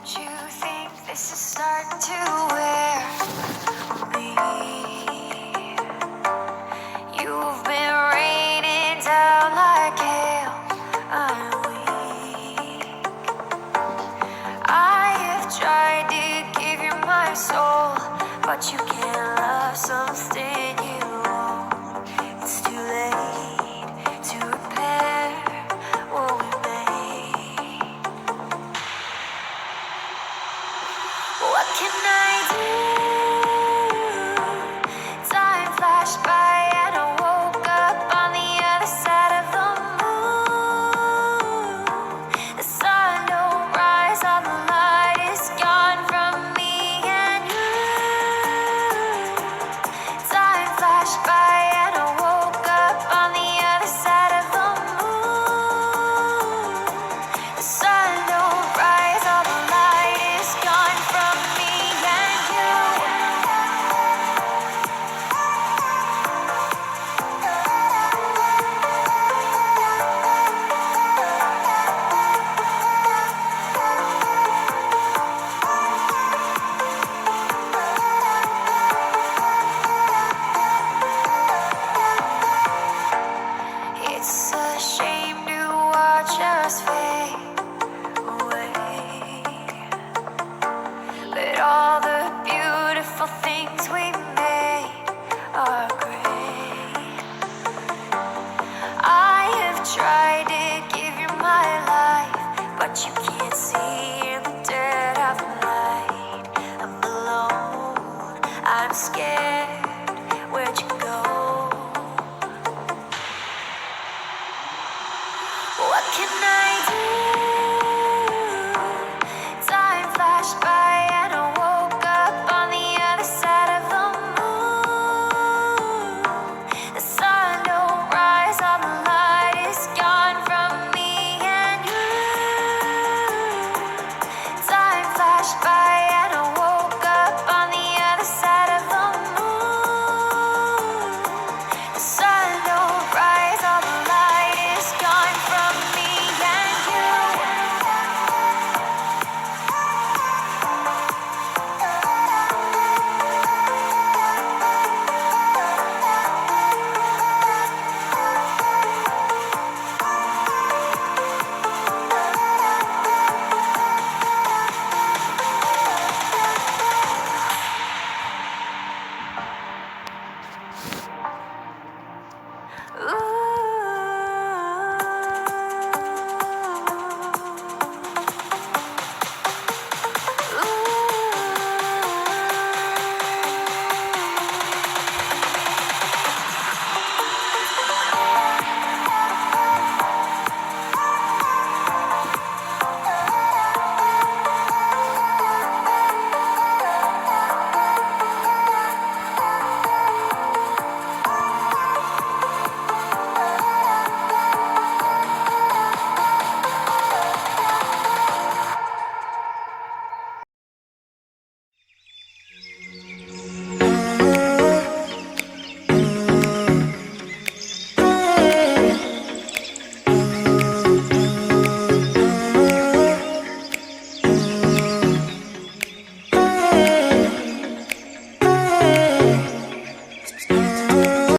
You think this is starting to wear me? You've been raining down like hail. I'm weak. I have tried to give you my soul, but you can't love something you own. It's too late to repair what we made. What can I do? Time flashed by and I woke up on the other side of the moon. The sun don't rise, all the light is gone from me and you. Time flashed by and I woke up on the other side of the moon. The sun don't rise, all the light is gone from me and you. It's a shame to watch us fade away, but all the beautiful things we made are great. I have tried to give you my life, but you can't.